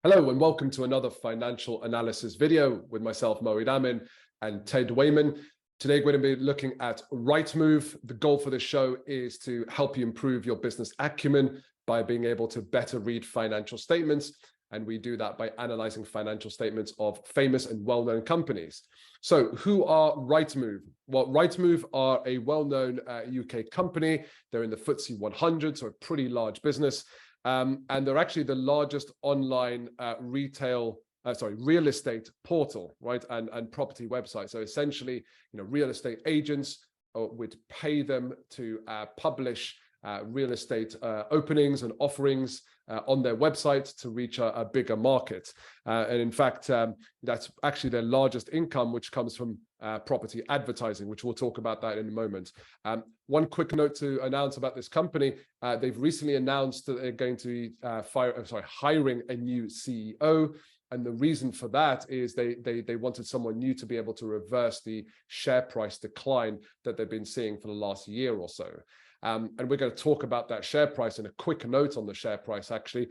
Hello and welcome to another financial analysis video with myself, Moeed Amin, and Ted Wayman. Today we're going to be looking at Rightmove. The goal for this show is to help you improve your business acumen by being able to better read financial statements. And we do that by analyzing financial statements of famous and well-known companies. So who are Rightmove? Well, Rightmove are a well-known UK company. They're in the FTSE 100, so a pretty large business. And they're actually the largest online real estate portal, right? And property website. So essentially, real estate agents would pay them to publish real estate openings and offerings on their website to reach a bigger market. And in fact, that's actually their largest income, which comes from property advertising, which we'll talk about that in a moment. One quick note to announce about this company, they've recently announced that they're going to be hiring a new CEO. And the reason for that is they wanted someone new to be able to reverse the share price decline that they've been seeing for the last year or so. And we're going to talk about that share price. And a quick note on the share price, actually.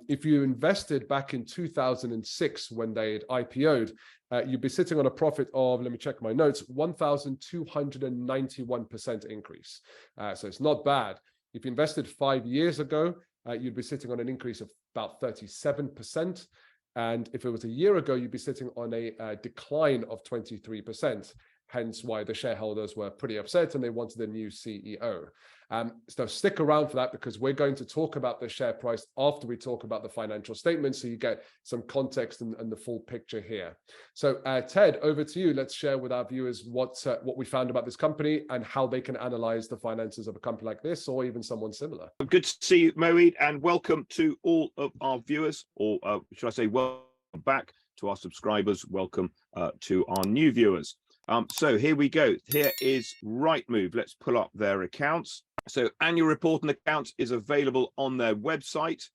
If you invested back in 2006 when they had IPO'd, you'd be sitting on a profit of, let me check my notes, 1,291% increase. So it's not bad. If you invested 5 years ago, you'd be sitting on an increase of about 37%. And if it was a year ago, you'd be sitting on a decline of 23%. Hence why the shareholders were pretty upset and they wanted a new CEO. So stick around for that because we're going to talk about the share price after we talk about the financial statements, so you get some context and the full picture here. So Ted, over to you. Let's share with our viewers what we found about this company and how they can analyze the finances of a company like this or even someone similar. Good to see you, Moeed, and welcome to all of our viewers, or should I say welcome back to our subscribers. Welcome to our new viewers. So here we go. Here is Rightmove. Let's pull up their accounts. So annual report and accounts is available on their website.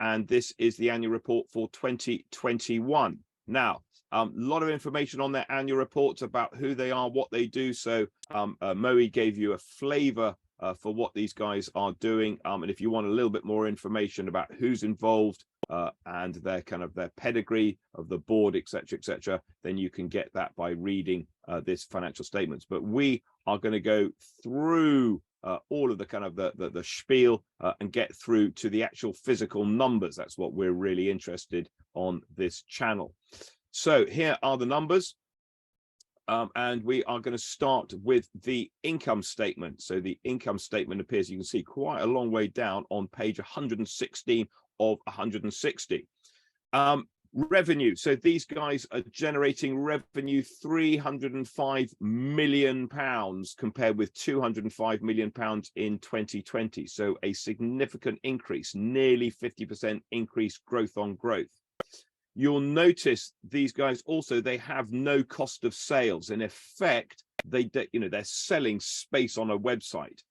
And this is the annual report for 2021. Now, a lot of information on their annual reports about who they are, what they do. So Moeed gave you a flavor for what these guys are doing. And if you want a little bit more information about who's involved and their pedigree of the board, etc., then you can get that by reading this financial statements. But we are going to go through all of the spiel and get through to the actual physical numbers. That's what we're really interested on this channel. So here are the numbers. And we are going to start with the income statement. So the income statement appears, you can see, quite a long way down on page 116 of 160. Revenue. So these guys are generating revenue £305 million compared with £205 million in 2020. So a significant increase, nearly 50% increase, growth on growth. You'll notice these guys also, they have no cost of sales. In effect, they're selling space on a website,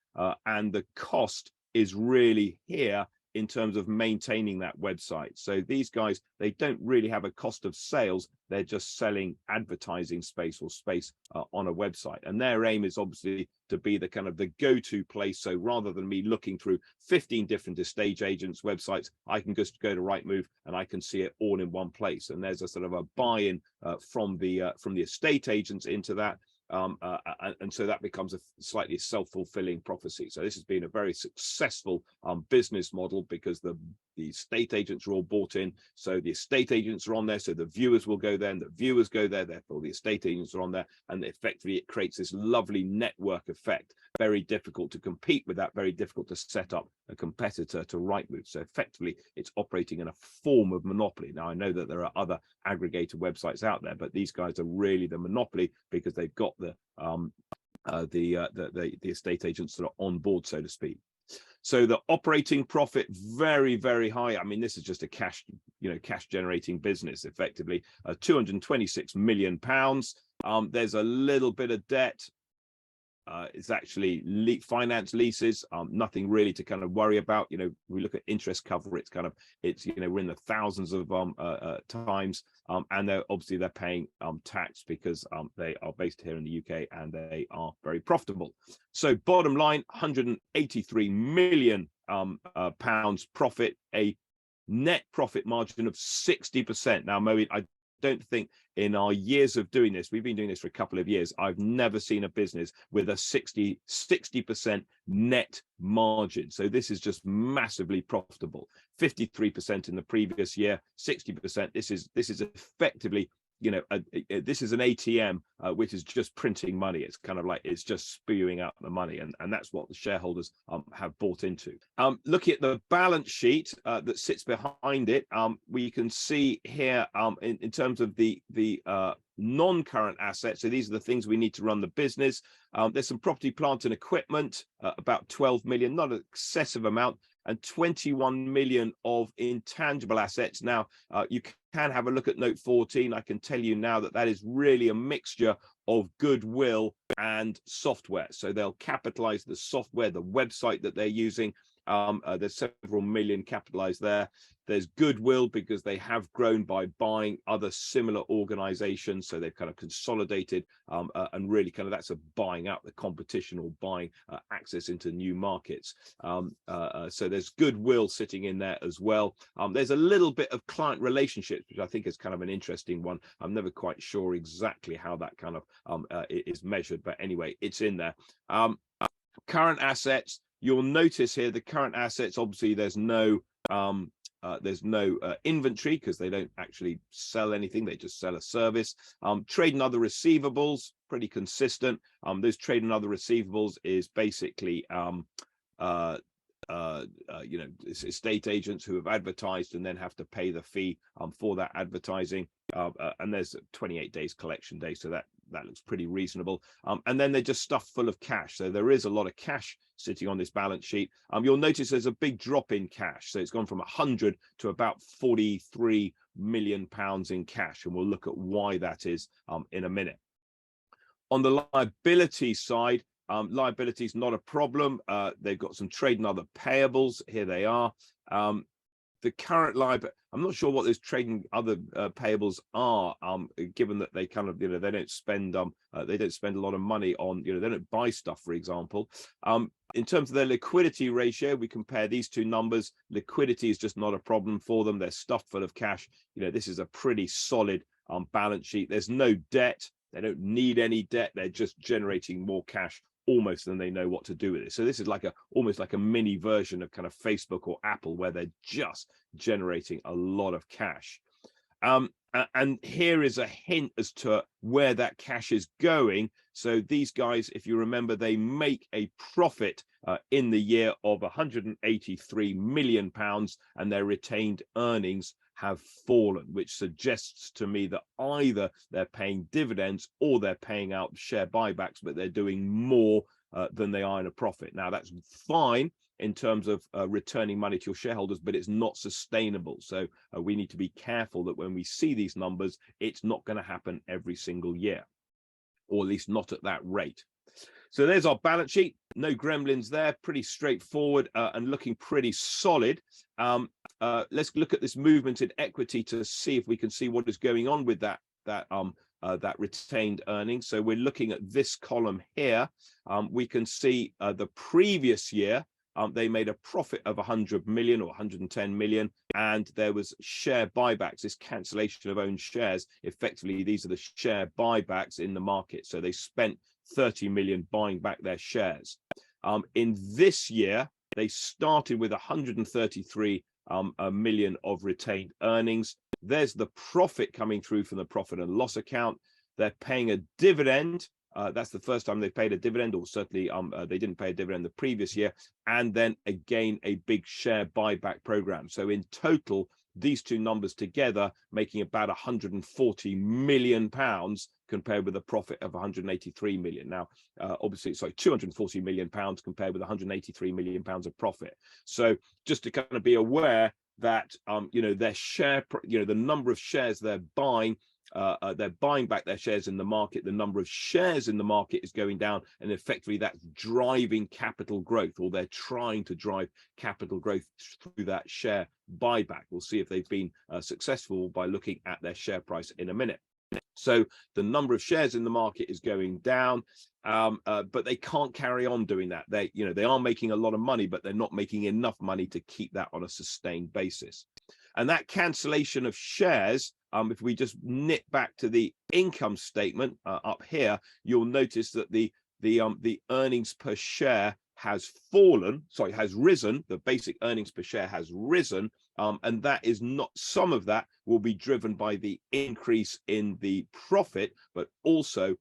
and the cost is really here in terms of maintaining that website. So these guys, they don't really have a cost of sales. They're just selling advertising space or space on a website. And their aim is obviously to be the go-to place. So rather than me looking through 15 different estate agents' websites, I can just go to Rightmove and I can see it all in one place. And there's a sort of a buy-in from the estate agents into that. And so that becomes a slightly self-fulfilling prophecy. So this has been a very successful business model because the estate agents are all bought in. So the estate agents are on there. So the viewers will go there and the viewers go there. Therefore, the estate agents are on there. And effectively, it creates this lovely network effect. Very difficult to compete with that. Very difficult to set up a competitor to Rightmove. So effectively, it's operating in a form of monopoly. Now, I know that there are other aggregator websites out there, but these guys are really the monopoly because they've got the estate agents that are on board, so to speak. So the operating profit, very, very high. I mean, this is just a cash generating business, effectively, £226 million. There's a little bit of debt. It's actually finance leases, nothing really to worry about. We look at interest cover, we're in the thousands of times, and they're paying tax because they are based here in the UK and they are very profitable. So bottom line, 183 million pounds profit, a net profit margin of 60%. Now, Mo, I don't think in our years of doing this, we've been doing this for a couple of years, I've never seen a business with a 60% net margin. So this is just massively profitable. 53% in the previous year, 60%. This is effectively, you know, this is an ATM which is just printing money. It's kind of like it's just spewing out the money, and that's what the shareholders have bought into. Looking at the balance sheet that sits behind it, we can see here in terms of the non-current assets. So these are the things we need to run the business. There's some property, plant, and equipment, about 12 million, not an excessive amount, and 21 million of intangible assets. Now, you can have a look at note 14. I can tell you now that that is really a mixture of goodwill and software. So they'll capitalize the software, the website that they're using. There's several million capitalized there. There's goodwill because they have grown by buying other similar organizations. So they've kind of consolidated and really kind of that's a buying out the competition or buying access into new markets. So there's goodwill sitting in there as well. There's a little bit of client relationships, which I think is kind of an interesting one. I'm never quite sure exactly how that kind of is measured, but anyway, it's in there. Current assets. You'll notice here the current assets, obviously there's no inventory because they don't actually sell anything, they just sell a service. Trade and other receivables, pretty consistent. Those trade and other receivables is basically you know, estate agents who have advertised and then have to pay the fee for that advertising. And there's 28 days collection day, so that looks pretty reasonable. And then they're just stuffed full of cash. So there is a lot of cash sitting on this balance sheet. You'll notice there's a big drop in cash. So it's gone from 100 to about 43 million pounds in cash. And we'll look at why that is in a minute. On the liability side, liabilities not a problem. They've got some trade and other payables. Here they are. The current liability, I'm not sure what those trade and other payables are, given that they kind of, you know, they don't spend a lot of money on, you know, they don't buy stuff, for example. In terms of their liquidity ratio, we compare these two numbers. Liquidity is just not a problem for them. They're stuffed full of cash. You know, this is a pretty solid balance sheet. There's no debt. They don't need any debt. They're just generating more cash almost than they know what to do with it. So this is like almost like a mini version of kind of Facebook or Apple, where they're just generating a lot of cash. And here is a hint as to where that cash is going. So these guys, if you remember, they make a profit in the year of 183 million pounds, and their retained earnings have fallen, which suggests to me that either they're paying dividends or they're paying out share buybacks, but they're doing more than they are in a profit. Now, that's fine in terms of returning money to your shareholders, but it's not sustainable. So we need to be careful that when we see these numbers, it's not going to happen every single year, or at least not at that rate. So there's our balance sheet. No gremlins there, pretty straightforward and looking pretty solid. Let's look at this movement in equity to see if we can see what is going on with that retained earnings. So we're looking at this column here. We can see the previous year, they made a profit of 100 million or 110 million, and there was share buybacks, this cancellation of own shares. Effectively, these are the share buybacks in the market. So they spent 30 million buying back their shares. In this year, they started with 133 million of retained earnings. There's the profit coming through from the profit and loss account. They're paying a dividend. That's the first time they've paid a dividend, or certainly they didn't pay a dividend the previous year. And then again, a big share buyback program. So in total, these two numbers together making about 140 million pounds compared with a profit of 183 million. Now, obviously, sorry, 240 million pounds compared with 183 million pounds of profit. So just to kind of be aware that, you know, their share, you know, the number of shares they're buying back their shares in the market. The number of shares in the market is going down, and effectively that's driving capital growth, or they're trying to drive capital growth through that share buyback. We'll see if they've been successful by looking at their share price in a minute. So the number of shares in the market is going down, but they can't carry on doing that. They, you know, they are making a lot of money, but they're not making enough money to keep that on a sustained basis. And that cancellation of shares, if we just nip back to the income statement up here, you'll notice that the earnings per share has risen. The basic earnings per share has risen, and that is not, some of that will be driven by the increase in the profit, but also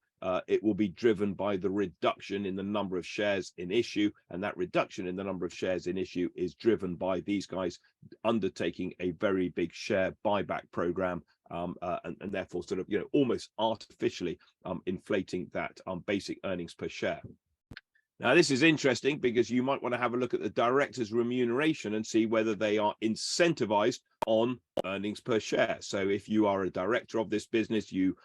it will be driven by the reduction in the number of shares in issue, and that reduction in the number of shares in issue is driven by these guys undertaking a very big share buyback program, and therefore sort of, you know, almost artificially inflating that basic earnings per share. Now, this is interesting because you might want to have a look at the director's remuneration and see whether they are incentivized on earnings per share. So if you are a director of this business, you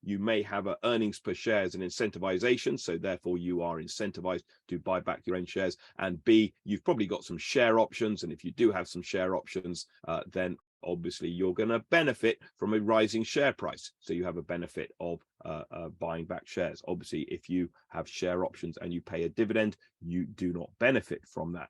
may have a earnings per share as an incentivization, so therefore you are incentivized to buy back your own shares, and B, you've probably got some share options, and if you do have some share options, then obviously you're going to benefit from a rising share price, so you have a benefit of buying back shares. Obviously, if you have share options and you pay a dividend, you do not benefit from that.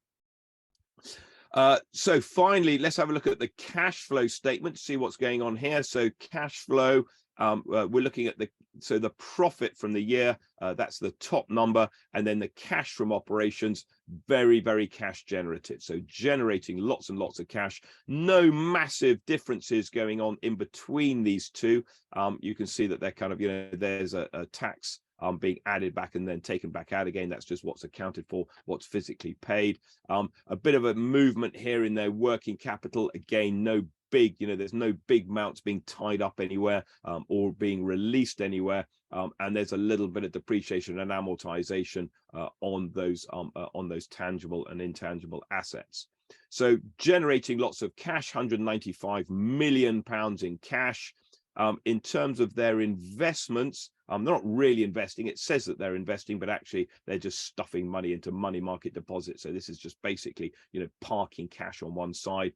So finally, let's have a look at the cash flow statement to see what's going on here. So cash flow, we're looking at the profit from the year, that's the top number, and then the cash from operations, very, very cash generative, so generating lots and lots of cash. No massive differences going on in between these two. You can see that they're kind of, you know, there's a tax being added back and then taken back out again. That's just what's accounted for, what's physically paid. A bit of a movement here in their working capital. Again, no big, you know, there's no big amounts being tied up anywhere or being released anywhere. And there's a little bit of depreciation and amortization on those tangible and intangible assets. So generating lots of cash, 195 million pounds in cash. In terms of their investments, they're not really investing. It says that they're investing, but actually they're just stuffing money into money market deposits. So this is just basically, you know, parking cash on one side.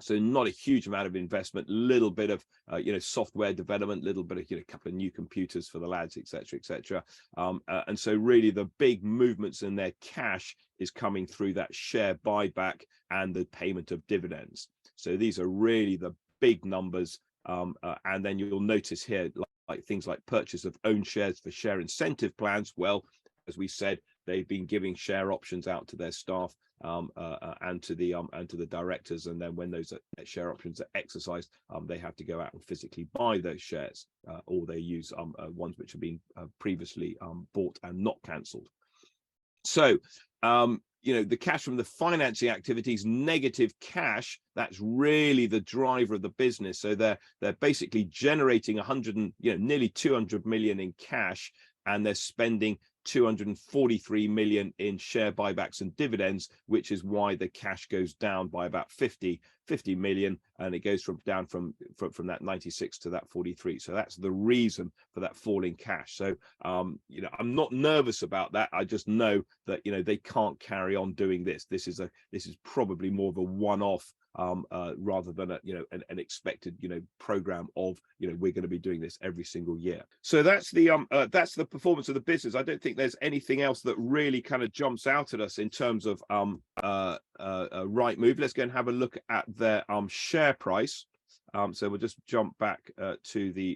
So not a huge amount of investment, little bit of you know, software development, little bit of, you know, a couple of new computers for the lads, etc., etc. And so really the big movements in their cash is coming through that share buyback and the payment of dividends. So these are really the big numbers. And then you'll notice here, like things like purchase of own shares for share incentive plans. Well, as we said, they've been giving share options out to their staff and to the directors, and then when those share options are exercised, they have to go out and physically buy those shares, or they use ones which have been previously bought and not cancelled. So you know, the cash from the financing activities, negative cash, that's really the driver of the business. So they're basically generating nearly 200 million in cash, and they're spending 243 million in share buybacks and dividends, which is why the cash goes down by about 50 million, and it goes down from that 96 to that 43. So that's the reason for that fall in cash. So you know, I'm not nervous about that. I just know that, you know, they can't carry on doing this. This is probably more of a one-off rather than an expected, you know, program of, you know, we're going to be doing this every single year. So that's the performance of the business. I don't think there's anything else that really kind of jumps out at us in terms of Rightmove. Let's go and have a look at their share price. So we'll just jump back to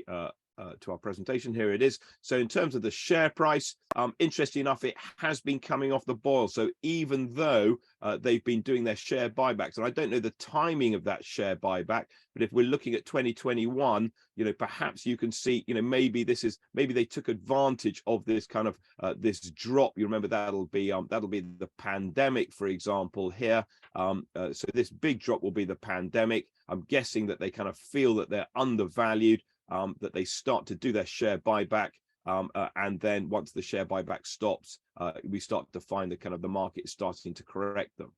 our presentation. Here it is. So in terms of the share price, interesting enough, it has been coming off the boil. So even though they've been doing their share buybacks, and I don't know the timing of that share buyback, but if we're looking at 2021, you know, perhaps you can see, you know, maybe they took advantage of this kind of this drop. You remember that'll be the pandemic, for example, here. So this big drop will be the pandemic. I'm guessing that they kind of feel that they're undervalued, that they start to do their share buyback, and then once the share buyback stops, we start to find the kind of the market starting to correct them.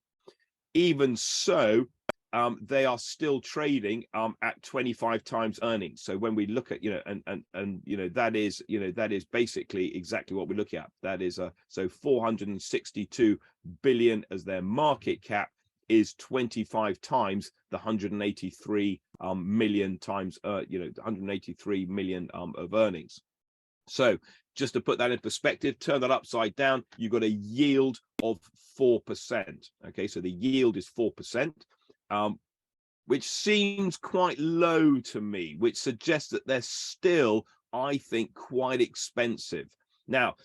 Even so, they are still trading at 25 times earnings. So when we look at, you know, and you know, that is basically exactly what we're looking at. That is so 462 billion as their market cap is 25 times the 183 million times, you know, 183 million of earnings. So just to put that in perspective, turn that upside down, you've got a yield of 4%. Okay, so the yield is 4%. which seems quite low to me, which suggests that they're still, I think, quite expensive. Now,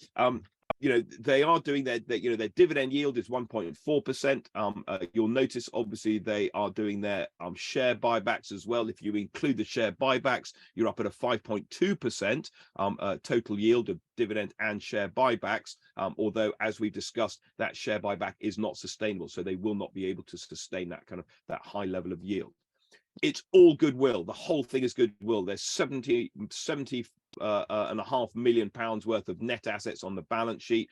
they are doing their dividend yield is 1.4%. You'll notice, obviously, they are doing their share buybacks as well. If you include the share buybacks, you're up at a 5.2% total yield of dividend and share buybacks. Although, as we've discussed, that share buyback is not sustainable, so they will not be able to sustain that high level of yield. It's all goodwill. The whole thing is goodwill. There's 70.5 million pounds worth of net assets on the balance sheet,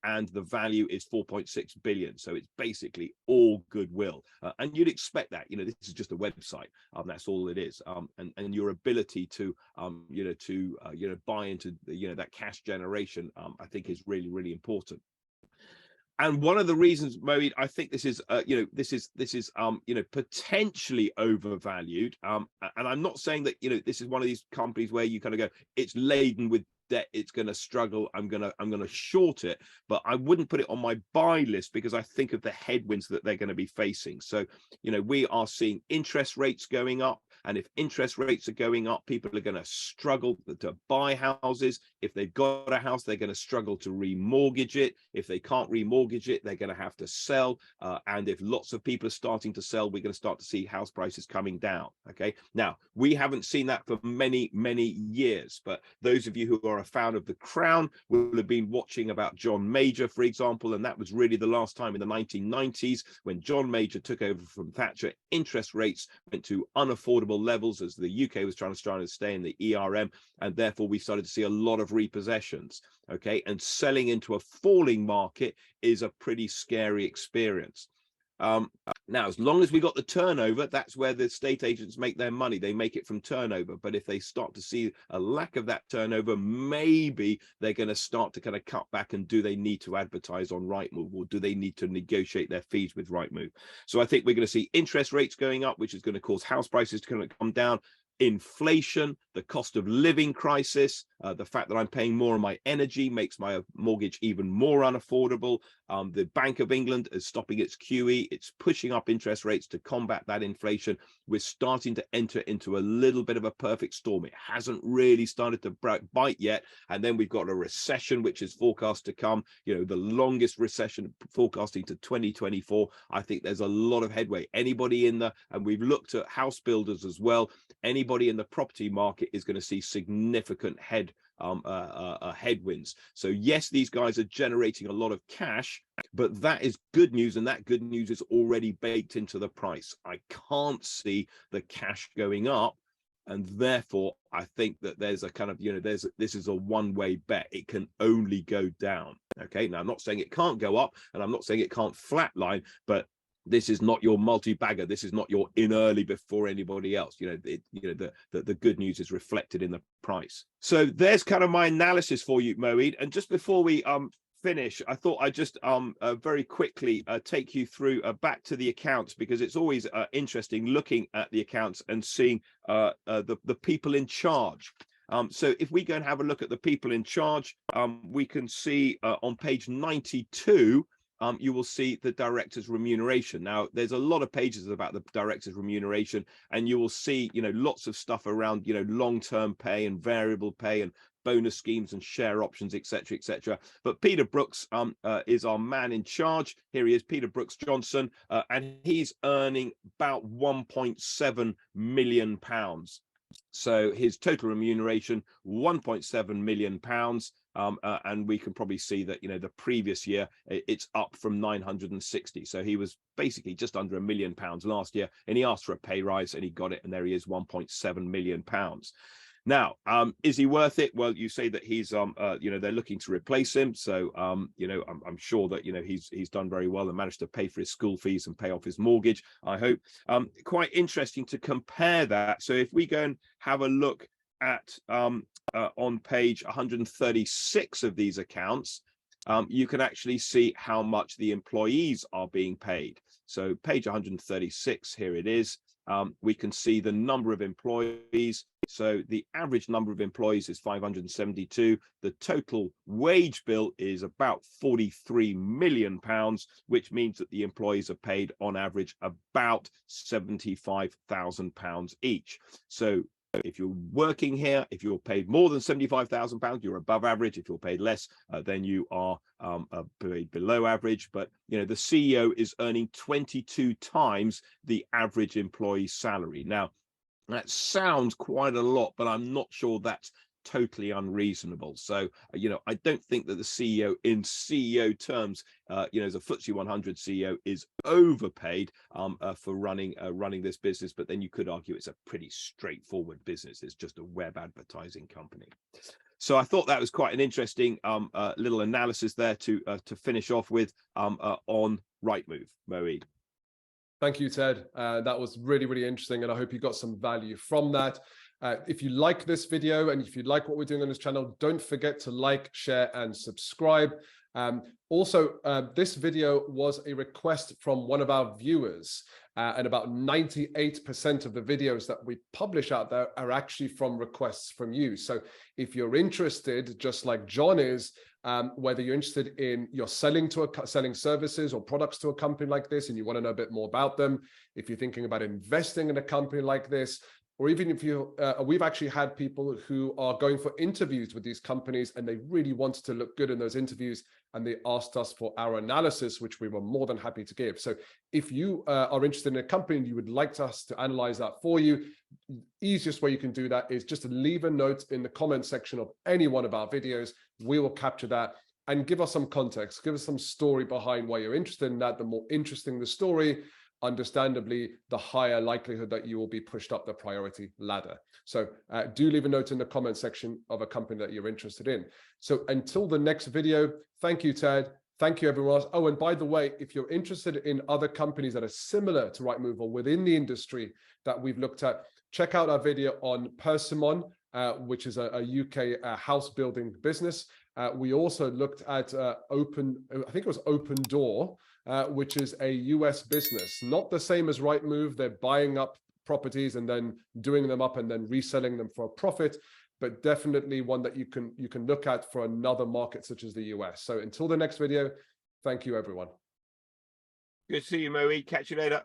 and the value is 4.6 billion. So it's basically all goodwill, and you'd expect that. This is just a website. That's all it is. And your ability to buy into that cash generation, I think, is really, really important. And one of the reasons, Moeed, I think this is potentially overvalued. And I'm not saying that this is one of these companies where you kind of go, it's laden with debt, it's going to struggle, I'm going to short it, but I wouldn't put it on my buy list because I think of the headwinds that they're going to be facing. So we are seeing interest rates going up. And if interest rates are going up, people are going to struggle to buy houses. If they've got a house, they're going to struggle to remortgage it. If they can't remortgage it, they're going to have to sell. And if lots of people are starting to sell, we're going to start to see house prices coming down. Okay. Now, we haven't seen that for many, many years. But those of you who are a fan of The Crown will have been watching about John Major, for example. And that was really the last time in the 1990s when John Major took over from Thatcher. Interest rates went to unaffordable levels as the UK was trying to stay in the ERM, and therefore we started to see a lot of repossessions. Okay, and selling into a falling market is a pretty scary experience. Now, as long as we got the turnover, that's where the estate agents make their money. They make it from turnover. But if they start to see a lack of that turnover, maybe they're going to start to kind of cut back. And do they need to advertise on Rightmove, or do they need to negotiate their fees with Rightmove? So I think we're going to see interest rates going up, which is going to cause house prices to kind of come down. Inflation, the cost of living crisis, the fact that I'm paying more on my energy makes my mortgage even more unaffordable. The Bank of England is stopping its QE. It's pushing up interest rates to combat that inflation. We're starting to enter into a little bit of a perfect storm. It hasn't really started to bite yet. And then we've got a recession, which is forecast to come, the longest recession, forecasting to 2024. I think there's a lot of headway. Anybody and we've looked at house builders as well. Anybody in the property market is going to see significant headwinds. So yes, these guys are generating a lot of cash, but that is good news, and that good news is already baked into the price. I can't see the cash going up, and therefore I think that there's a kind of this is a one-way bet. It can only go down. Okay, now I'm not saying it can't go up, and I'm not saying it can't flatline, but this is not your multi-bagger. This is not your in early before anybody else. The good news is reflected in the price. So there's kind of my analysis for you, Moeed. And just before we finish, I thought I'd just very quickly take you through back to the accounts, because it's always interesting looking at the accounts and seeing the people in charge. So if we go and have a look at the people in charge, we can see on page 92, you will see the director's remuneration. Now, there's a lot of pages about the director's remuneration, and you will see, lots of stuff around, long-term pay and variable pay and bonus schemes and share options, etc., etc. But Peter Brooks is our man in charge. Here he is, Peter Brooks Johnson, and he's earning about 1.7 million pounds. So his total remuneration, 1.7 million pounds. And we can probably see that, the previous year it's up from 960. So he was basically just under £1 million last year, and he asked for a pay rise and he got it. And there he is, 1.7 million pounds. Now, is he worth it? Well, you say that he's, they're looking to replace him. So, I'm sure that, he's done very well and managed to pay for his school fees and pay off his mortgage, I hope. Quite interesting to compare that. So if we go and have a look at on page 136 of these accounts, you can actually see how much the employees are being paid. So page 136, here it is. We can see the number of employees. So the average number of employees is 572. The total wage bill is about £43 million, which means that the employees are paid on average about £75,000 each. So if you're working here, if you're paid more than £75,000, you're above average. If you're paid less, then you are paid below average. But the CEO is earning 22 times the average employee's salary. Now, that sounds quite a lot, but I'm not sure that's totally unreasonable. So, I don't think that the CEO in CEO terms, as a FTSE 100 CEO is overpaid for running this business. But then you could argue it's a pretty straightforward business. It's just a web advertising company. So I thought that was quite an interesting little analysis there to finish off with on Rightmove, Moeed. Thank you, Ted. That was really, really interesting, and I hope you got some value from that. If you like this video and if you like what we're doing on this channel, don't forget to like, share, and subscribe. Also, this video was a request from one of our viewers, and about 98% of the videos that we publish out there are actually from requests from you. So if you're interested, just like John is, whether you're interested in selling services or products to a company like this and you want to know a bit more about them, if you're thinking about investing in a company like this, or even if we've actually had people who are going for interviews with these companies and they really wanted to look good in those interviews and they asked us for our analysis, which we were more than happy to give. So if you are interested in a company and you would like us to analyze that for you, easiest way you can do that is just to leave a note in the comment section of any one of our videos. We will capture that and give us some context, give us some story behind why you're interested in that. The more interesting the story, understandably, the higher likelihood that you will be pushed up the priority ladder. So do leave a note in the comment section of a company that you're interested in. So until the next video, thank you, Ted. Thank you, everyone else. Oh, and by the way, if you're interested in other companies that are similar to Rightmove or within the industry that we've looked at, check out our video on Persimmon, which is a UK house building business. We also looked at Open Door, which is a US business, not the same as Rightmove. They're buying up properties and then doing them up and then reselling them for a profit, but definitely one that you can look at for another market such as the US. So until the next video, thank you, everyone. Good to see you, Moeed. Catch you later.